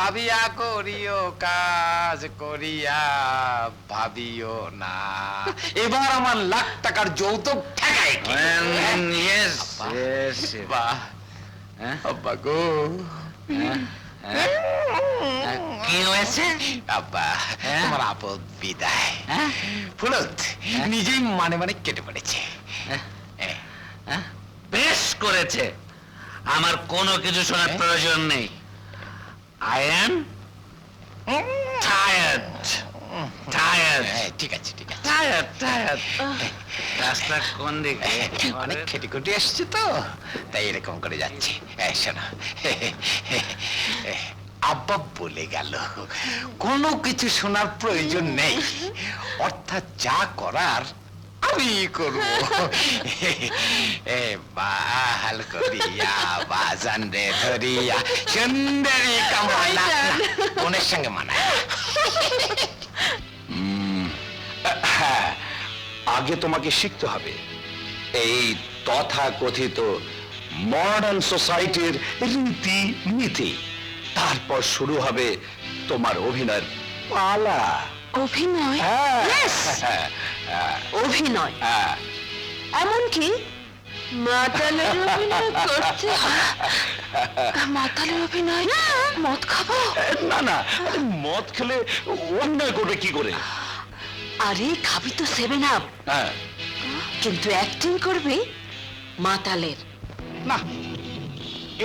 ভাবিয়া করিও কাজ করিয়া ভাবিও না। এবার আমার লাখ টাকার যৌতুক ঠেকাই কি? বাহ আব্বা গো, কি হয়েছে আব্বা তোমার আপদ বিদায়। ফুলত নিজেই মানে মানে কেটে পড়েছে। বেশ করেছে, আমার কোনো কিছু শোনার প্রয়োজন নেই। I am tired. ঠিক আছে ঠিক আছে। টায়ার্ড। রাস্তা কোন দিকে? অনেক খেটে খুটে এসছে তো, তাই এরকম করে যাচ্ছে। শোনো, আব্বা বলে গেল কোনো কিছু শোনার প্রয়োজন নেই, অর্থাৎ যা করার আমি করব। বাহাল করিয়া বাজান রে ধরিয়া সুন্দরী কামলা বোনের সঙ্গে মানায়। হ্যাঁ, আগে তোমাকে শিখতে হবে এই তথাকথিত মডার্ন সোসাইটির রীতি নীতি, তারপর শুরু হবে তোমার অভিনয়ের পালা। অভিনয়? অভিনয় এমনকি মাতালের অভিনয় করতে হয়? মাতালের অভিনয়? মদ খাবো? না না, মদ খেলে অন্যায় করবে কি করে? আরে খাবি তো 7 আপ, কিন্তু অ্যাক্টিং করবে মাতালের। না,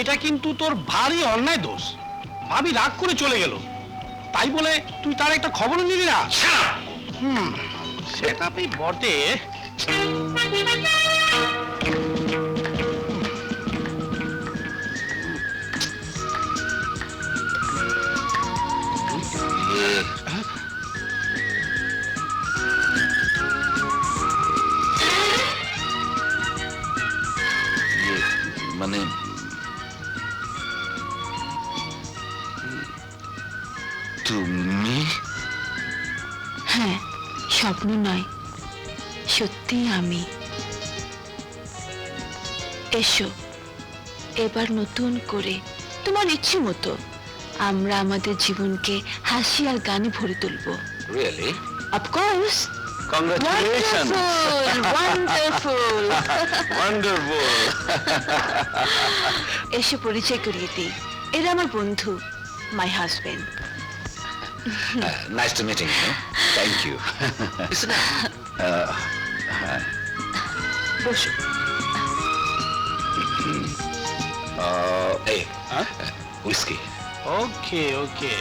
এটা কিন্তু তোর ভারী অন্যায় দোষ। ভাবি রাগ করে চলে গেল, তাই বলে তুই তার একটা খবরও নিলি না। সেটা তুই বটে। মানে তুমি? হ্যাঁ, স্বপ্ন নয়, সত্যি আমি। এসো, এবার নতুন করে তোমার ইচ্ছে মতো আমরা আমাদের জীবনকে হাসি আর গানে ভরে তুলবো। Really? Of course. Congratulation. Wonderful. Wonderful. এসে পরিচয় করিয়ে দিই, এরা আমার বন্ধু, my husband. Nice to meeting you. Thank you. বসো। এই whisky. Okay okay.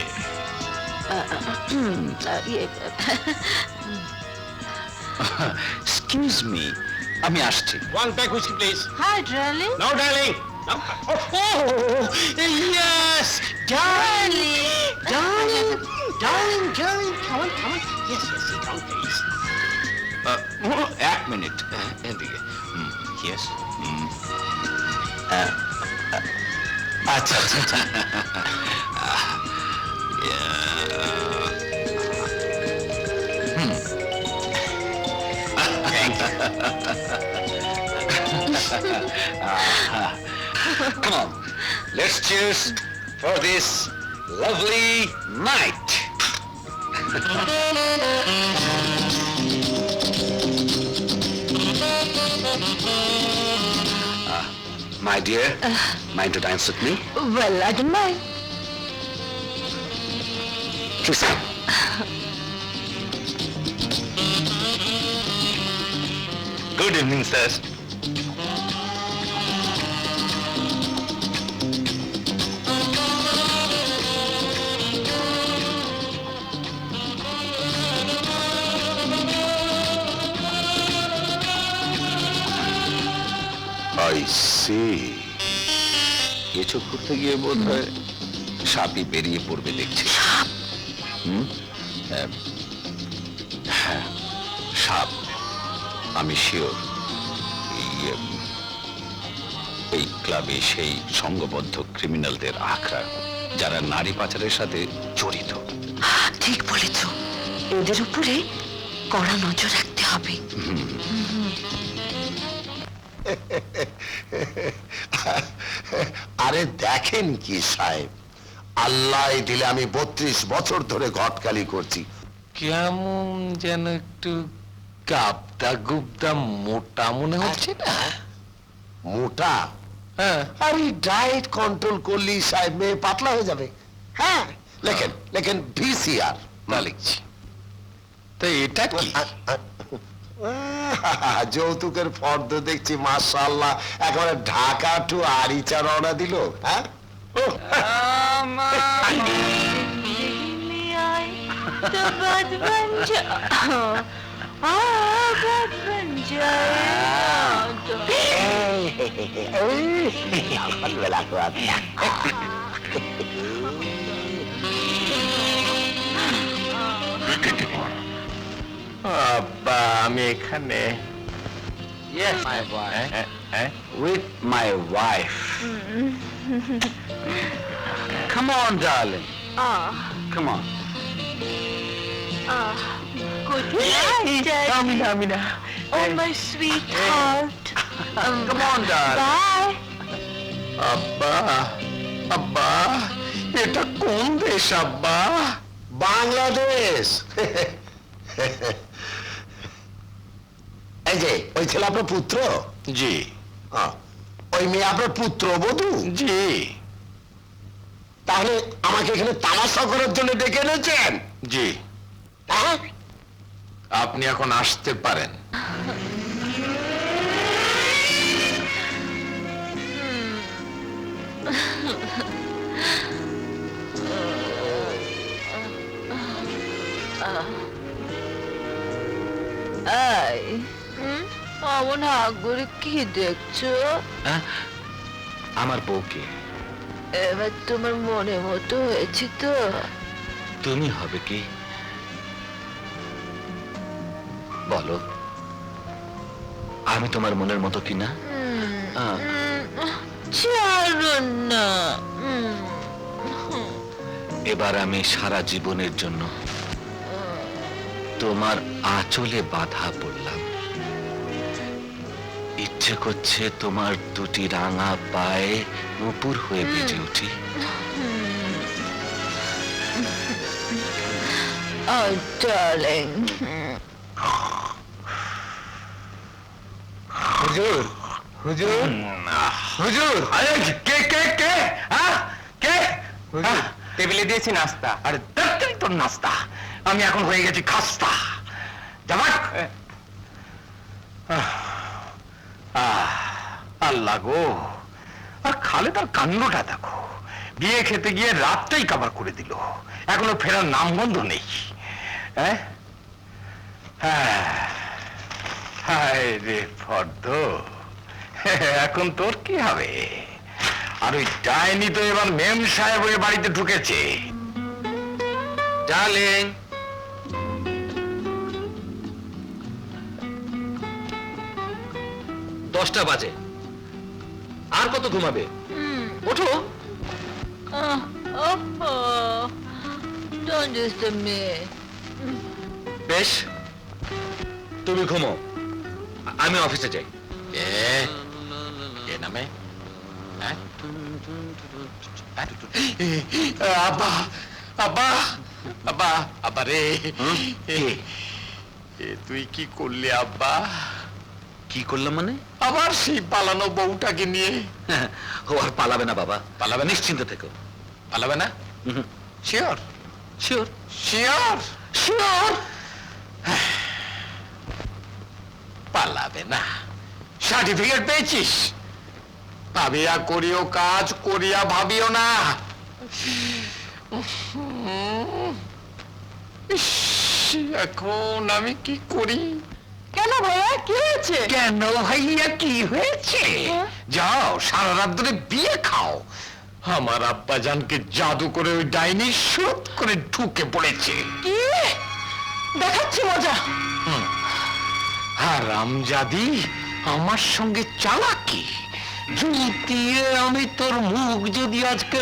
Excuse me, আমি আসছি। One pack whisky please. Hi darling. No darling. Yes darling. Darling, come on. Yes, sit down, please. এক মিনিট, এদিকে। ইয়েস। আচ্ছা আচ্ছা আচ্ছা। Come on, let's cheers for this lovely night. My dear, mind to dance with me? Well, I don't mind. Kiss me. Good evening, sirs. I see. কিছু করতে গিয়ে বোধ হয় সাপই বেরিয়ে পড়বে দেখছি। হ্যাঁ, সাপ। আমি শিওর এই ক্লাবে সেই সংঘবদ্ধ ক্রিমিনালদের আখড়া, যারা নারী পাচারের সাথে জড়িত। ঠিক বলেছ, এদের উপরে কড়া নজর রাখতে হবে। আরে দেখেন কি সাহেব, আল্লাহ দিলে আমি 32 বছর ধরে ঘটকালি করছি। কেমন যেন একটু গাবদা গুবদা মোটা মনে হচ্ছে না? মোটা? হ্যাঁ, আরে ডায়েট কন্ট্রোল করলি সাহেব মেয়ে পাতলা হয়ে যাবে। হ্যাঁ, লেখেন লেখেন ভিসিআর। তা লিখছি। তো এটা কি? যৌতুকের ফর্দ দেখছি মাশাআল্লাহ, একেবারে ঢাকা টু আরিচা রওনা দিল। হ্যাঁ, तो बात बन बात बन আব্বা আমি এখানে Yes, my boy. With my wife. Come on, darling. Come on. Good night, Daddy. Amina Oh, my sweetheart. Come on, darling. Bye. আব্বা আব্বা এটা কোন দেশ আব্বা? বাংলাদেশ। এই যে ওই ছেলে আপনার পুত্র? জি ওই মেয়ে আপনার পুত্র বধূ? জি। তাহলে আমাকে এখানে তামাশা করার জন্য ডেকে এনেছেন? জি, হ্যাঁ, আপনি এখন আসতে পারেন। এই অমন হাগুরে কি দেখছো? আমার বউকে এবার তোমার মনে মতো হয়েছে তো? তুমি হবে কি বলো, আমি তোমার মনের মতো কিনা? ছাড়ুন না। এবার আমি সারা জীবনের জন্য তোমার আঁচলে বাঁধা পড়লাম। ইচ্ছে করছে তোমার দুটি রাঙা পায়ে নূপুর হয়ে বেজে উঠি। Oh, darling. হুজুর হুজুর হুজুর, আরে কে কে কে? হ্যাঁ কে? হুজুর টেবিলে দিয়েছি নাস্তা। আরে দেখতেই তোর নাস্তা, আমি এখন হয়ে গেছি খাস্তা। জামাক আল্লাহ গো, আর খালেদার কাণ্ডটা দেখো, বিয়ে খেতে গিয়ে রাতটাই কাবার করে দিল, এখনো ফেরার নামগন্ধ নেই। হ্যাঁ হায় রে ফর্দ, এখন তোর কি হবে? আর ওই ডাইনি তো এবার মেম সাহেব ওই বাড়িতে ঢুকেছে। ডার্লিং, দশটা বাজে, আর কত ঘুমাবে? ওঠো। Don't disturb me. বেশ, তুমি ঘুমো, আমি অফিসে যাই। কে নামে? আব্বা আব্বা আব্বা আব্বা রে, তুই কি করলি আব্বা? কি করলাম মানে? আবার সেই পালানো বউটাকে নিয়ে? ও আর পালাবে না বাবা, পালাবে না? নিশ্চিন্ত থেকো। পালাবে না? শিওর শিওর শিওর শিওর পালাবে না। সার্টিফিকেট পেয়েছিস? ভাবিয়া করিও কাজ, করিয়া ভাবিও না। ইস, এখন আমি কি করি? কেন ভাইয়া, কি হয়েছে? কেন ভাইয়া কি হয়েছে? যাও সারা রাত ধরে বিয়ে খাও। আমার আব্বাজানকে জাদু করে ওই ডাইনি শুট করে ঢুকে পড়েছে। কি দেখাচ্ছি মজা? হারামজাদি আমার সঙ্গে চালাকি, জুতিয়ে আমি তোর মুখ যদি আজকে